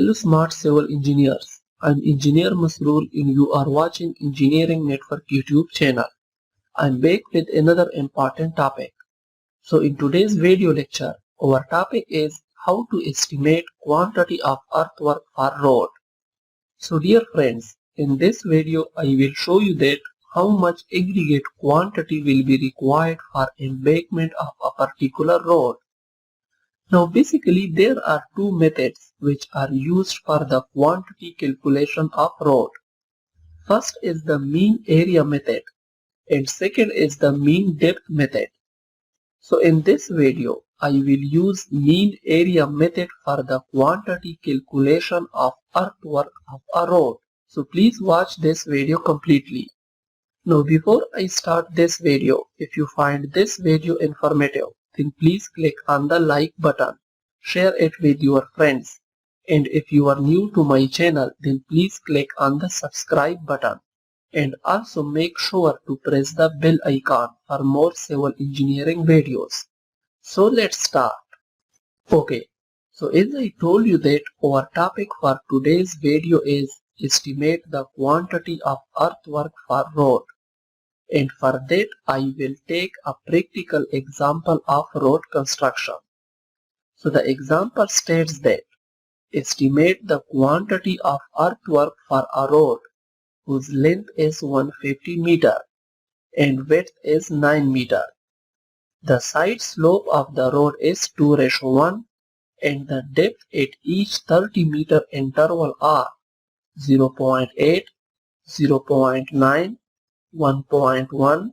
Hello smart civil engineers, I'm Engineer Masroor and you are watching Engineering Network YouTube channel. I'm back with another important topic. So in today's video lecture, our topic is how to estimate quantity of earthwork for road. So dear friends, in this video I will show you that how much aggregate quantity will be required for embankment of a particular road. Now basically there are two methods which are used for the quantity calculation of road. First is the mean area method and second is the mean depth method. So in this video I will use mean area method for the quantity calculation of earthwork of a road. So please watch this video completely. Now before I start this video, if you find this video informative, then please click on the like button. Share it with your friends, and if you are new to my channel then please click on the subscribe button and also make sure to press the bell icon for more civil engineering videos. So let's start. Okay, so as I told you that our topic for today's video is estimate the quantity of earthwork for road, and for that I will take a practical example of road construction. So the example states that estimate the quantity of earthwork for a road whose length is 150 meter and width is 9 meter. The side slope of the road is 2:1 and the depth at each 30 meter interval are 0.8, 0.9, 1.1,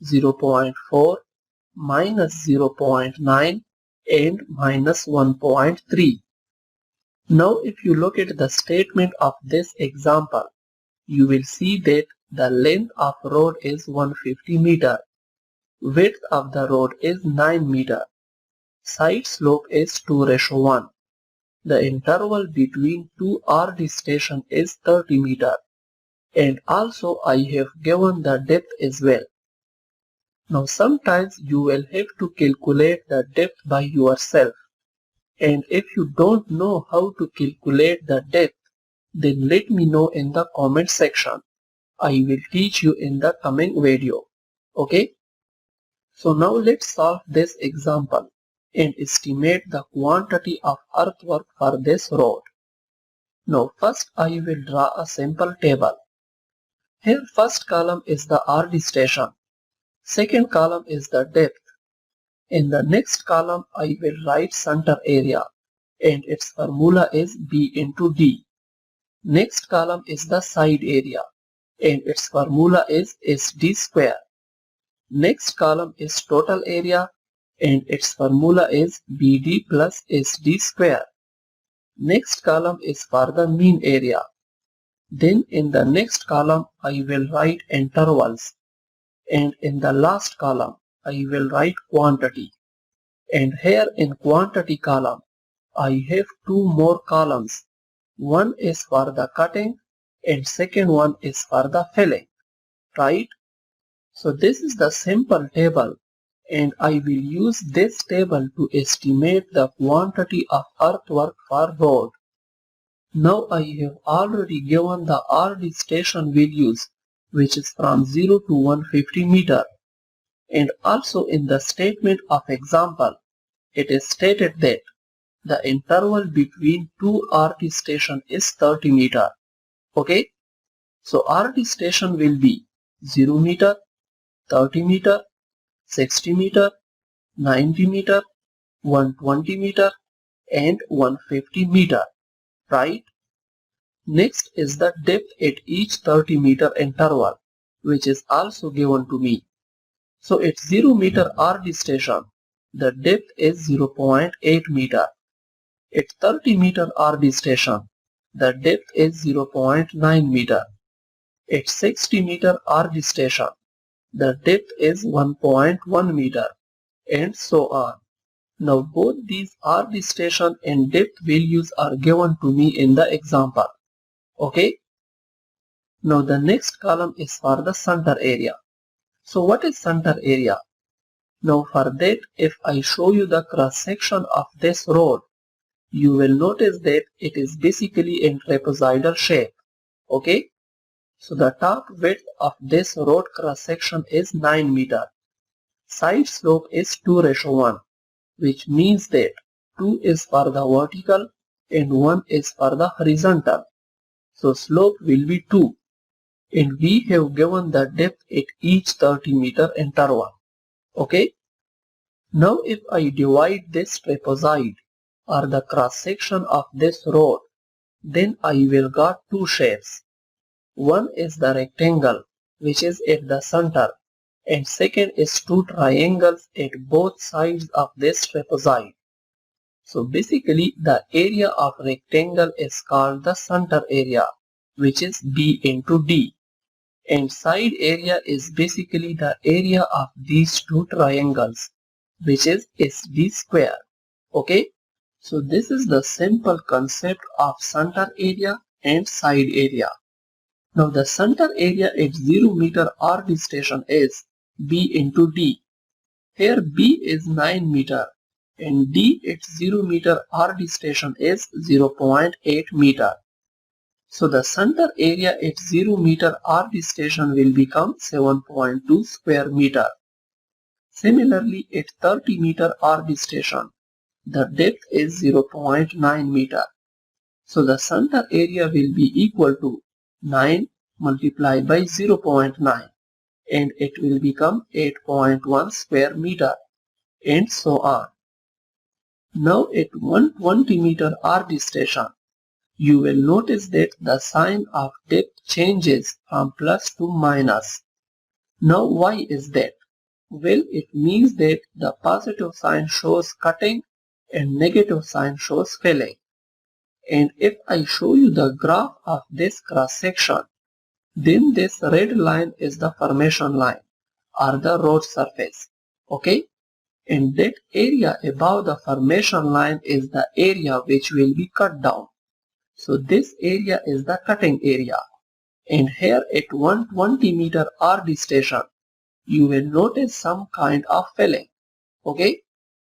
0.4, minus 0.9 and minus 1.3. Now if you look at the statement of this example, you will see that the length of road is 150 meter, width of the road is 9 meter, side slope is 2:1. The interval between two RD stations is 30 meter, and also I have given the depth as well. Now sometimes you will have to calculate the depth by yourself. And if you don't know how to calculate the depth, then let me know in the comment section. I will teach you in the coming video. Okay? So now let's solve this example and estimate the quantity of earthwork for this road. Now first I will draw a simple table. Here first column is the RD station. Second column is the depth. In the next column I will write center area and its formula is B into D. Next column is the side area and its formula is SD square. Next column is total area and its formula is BD plus SD square. Next column is for the mean area. Then in the next column I will write intervals, and in the last column I will write quantity. And here in quantity column I have two more columns. One is for the cutting and second one is for the filling, right? So this is the simple table and I will use this table to estimate the quantity of earthwork for road. Now I have already given the RD station values, which is from 0 to 150 meter, and also in the statement of example it is stated that the interval between two RD station is 30 meter. Okay, so RD station will be 0 meter, 30 meter, 60 meter, 90 meter, 120 meter and 150 meter, right? Next is the depth at each 30 meter interval, which is also given to me. So at 0 meter RD station, the depth is 0.8 meter. At 30 meter RD station, the depth is 0.9 meter. At 60 meter RD station, the depth is 1.1 meter, and so on. Now both these RD station and depth values are given to me in the example. Okay. Now the next column is for the center area. So what is center area? Now for that, if I show you the cross section of this road, you will notice that it is basically in trapezoidal shape. Okay, so the top width of this road cross section is 9 meter. Side slope is 2:1, which means that 2 is for the vertical and 1 is for the horizontal. So slope will be 2, and we have given the depth at each 30 meter interval. Okay. Now if I divide this trapezoid or the cross section of this road, then I will got two shapes. One is the rectangle, which is at the center, and second is two triangles at both sides of this trapezoid. So basically the area of rectangle is called the center area, which is B into D, and side area is basically the area of these two triangles, which is SD square. Okay, so this is the simple concept of center area and side area. Now the center area at 0 meter RD station is B into D. Here B is 9 meter and D at 0 meter RD station is 0.8 meter. So the center area at 0 meter RD station will become 7.2 square meter. Similarly, at 30 meter RD station, the depth is 0.9 meter. So the center area will be equal to 9 multiplied by 0.9, and it will become 8.1 square meter, and so on. Now at 120 meter RD station, you will notice that the sign of depth changes from plus to minus. Now why is that? Well, it means that the positive sign shows cutting and negative sign shows filling. And if I show you the graph of this cross section, then this red line is the formation line or the road surface. Okay? And that area above the formation line is the area which will be cut down. So this area is the cutting area. And here at 120 meter RD station, you will notice some kind of filling. Okay?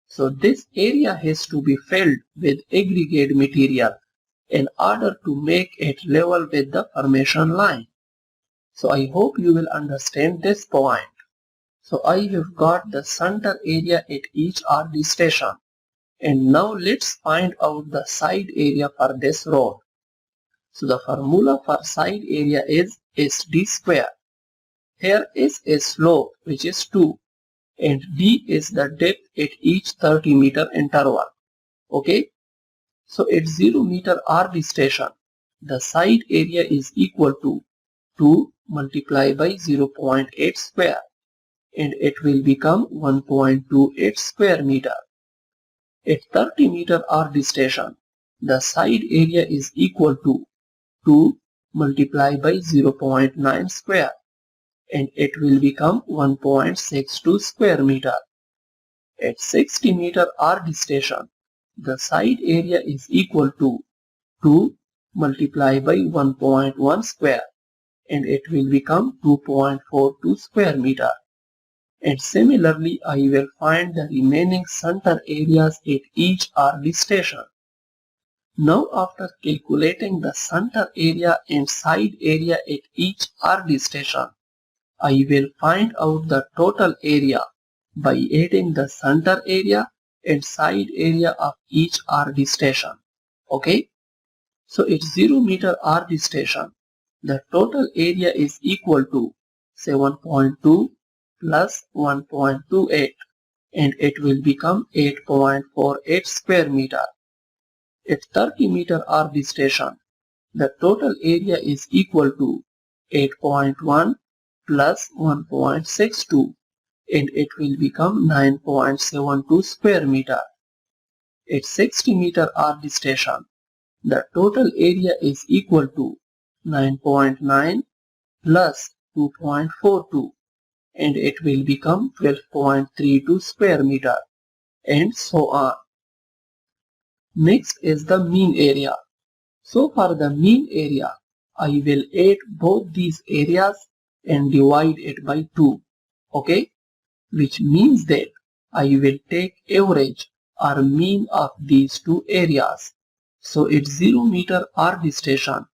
So this area has to be filled with aggregate material in order to make it level with the formation line. So I hope you will understand this point. So I have got the center area at each RD station. And now let's find out the side area for this road. So the formula for side area is SD square. Here S is slope, which is 2, and D is the depth at each 30 meter interval. Okay? So at 0 meter RD station, the side area is equal to 2 multiplied by 0.8 square, and it will become 1.28 square meter. At 30 meter RD station, the side area is equal to 2 multiplied by 0.9 square, and it will become 1.62 square meter. At 60 meter RD station, the side area is equal to 2 multiplied by 1.1 square, and it will become 2.42 square meter. And similarly, I will find the remaining center areas at each RD station. Now after calculating the center area and side area at each RD station, I will find out the total area by adding the center area and side area of each RD station. Okay? So at 0 meter RD station, the total area is equal to 7.2 plus 1.28, and it will become 8.48 square meter. At 30 meter RD station, the total area is equal to 8.1 plus 1.62, and it will become 9.72 square meter. At 60 meter RD station, the total area is equal to 9.9 plus 2.42, and it will become 12.32 square meter, and so on. Next is the mean area. So for the mean area, I will add both these areas and divide it by 2. Okay? Which means that I will take average or mean of these two areas So at 0 meter RD station,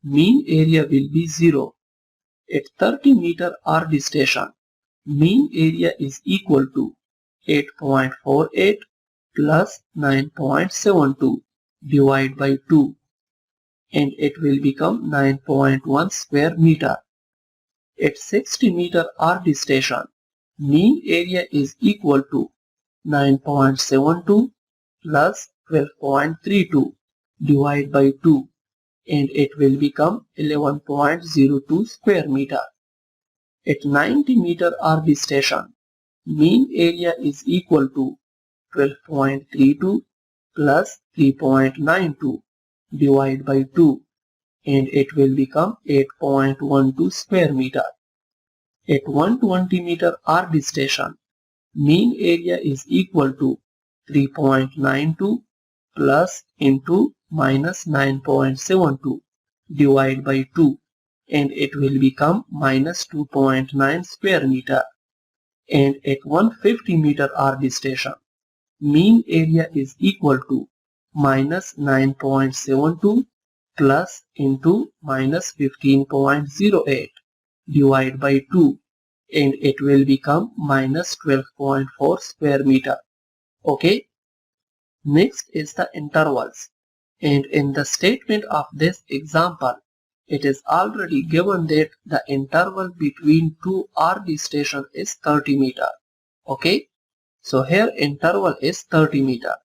mean area will be 0. At 30 meter RD station, mean area is equal to 8.48 plus 9.72 divided by 2, and it will become 9.1 square meter. At 60 meter RD station, mean area is equal to 9.72 plus 12.32 divided by 2, and it will become 11.02 square meter. At 90 meter RD station, mean area is equal to 12.32 plus 3.92 divided by 2, and it will become 8.12 square meter. At 120 meter RD station, mean area is equal to 3.92 plus into minus 9.72 divided by 2, and it will become minus 2.9 square meter. And at 150 meter RD station, mean area is equal to minus 9.72 plus into minus 15.08 divided by 2, and it will become minus 12.4 square meter. Okay. Next is the intervals, and in the statement of this example, it is already given that the interval between two RD stations is 30 meter. Okay, so here interval is 30 meter.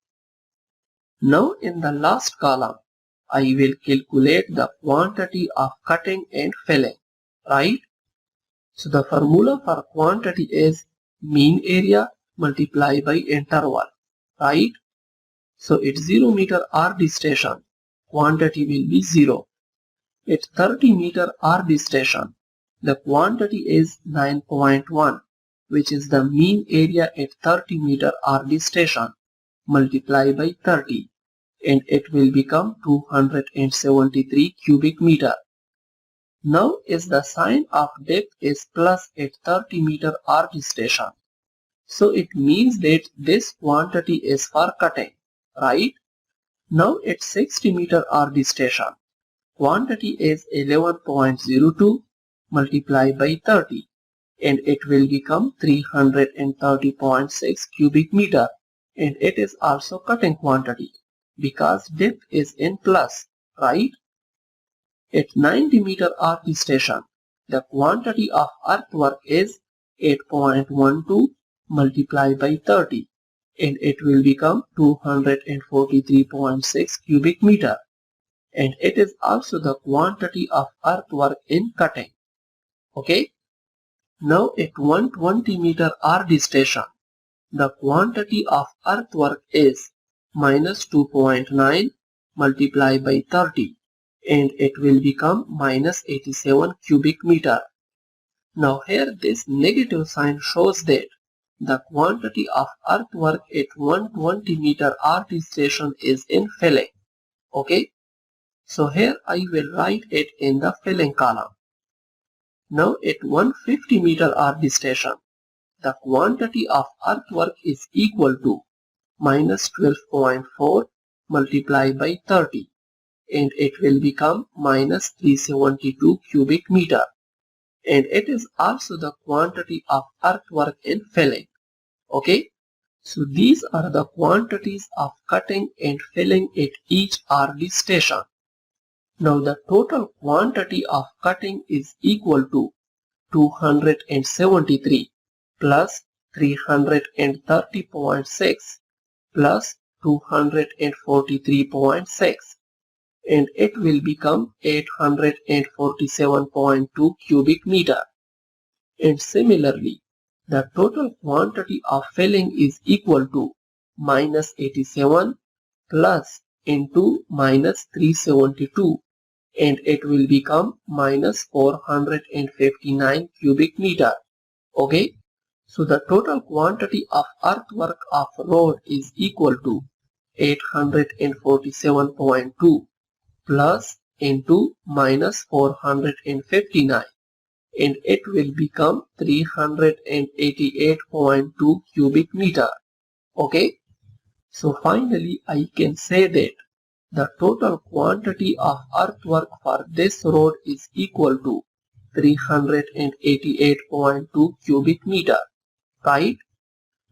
Now in the last column, I will calculate the quantity of cutting and filling, right? So the formula for quantity is mean area multiplied by interval, right? So at 0 meter RD station, quantity will be 0. At 30 meter RD station, the quantity is 9.1, which is the mean area at 30 meter RD station, multiplied by 30, and it will become 273 cubic meter. Now is the sign of depth is plus at 30 meter RD station. So it means that this quantity is for cutting, right? Now at 60 meter RD station, quantity is 11.02 multiplied by 30, and it will become 330.6 cubic meter, and it is also cutting quantity because depth is in plus, right? At 90 meter RD station, the quantity of earthwork is 8.12 multiplied by 30, and it will become 243.6 cubic meter, and it is also the quantity of earthwork in cutting. Okay. Now at 120 meter RD station, the quantity of earthwork is minus 2.9 multiplied by 30, and it will become minus 87 cubic meter. Now here this negative sign shows that the quantity of earthwork at 120 meter RD station is in filling. Okay. So here I will write it in the filling column. Now at 150 meter RD station, the quantity of earthwork is equal to minus 12.4 multiplied by 30, and it will become minus 372 cubic meter, and it is also the quantity of earthwork in filling. Okay, so these are the quantities of cutting and filling at each RD station. Now the total quantity of cutting is equal to 273 plus 330.6 plus 243.6, and it will become 847.2 cubic meter. And similarly, the total quantity of filling is equal to minus 87 plus into minus 372, and it will become minus 459 cubic meter. Okay, so the total quantity of earthwork of road is equal to 847.2 plus into minus 459, and it will become 388.2 cubic meter. Okay, so finally I can say that The total quantity of earthwork for this road is equal to 388.2 cubic meter, right?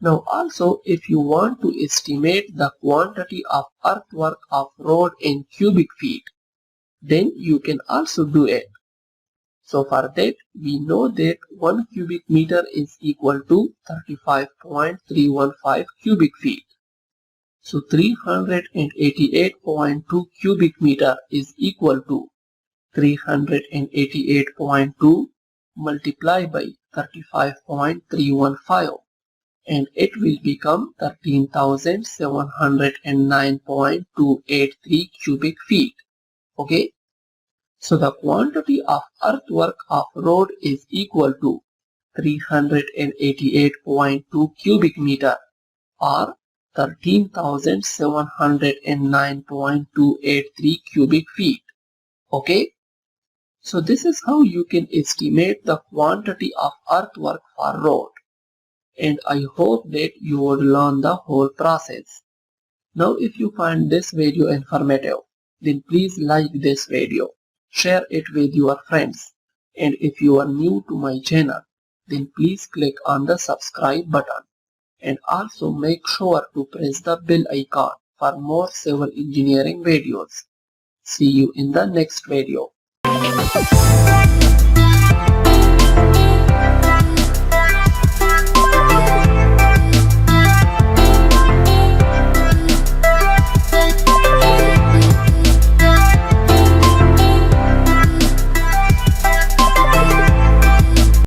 Now also, if you want to estimate the quantity of earthwork of road in cubic feet, then you can also do it. So for that, we know that 1 cubic meter is equal to 35.315 cubic feet. So 388.2 cubic meter is equal to 388.2 multiplied by 35.315, and it will become 13,709.283 cubic feet. Okay. So the quantity of earthwork of road is equal to 388.2 cubic meter, or 13,709.283 cubic feet. Okay. So this is how you can estimate the quantity of earthwork for road. And I hope that you would learn the whole process. Now if you find this video informative, then please like this video, share it with your friends, and if you are new to my channel, then please click on the subscribe button, and also make sure to press the bell icon for more civil engineering videos. See you in the next video.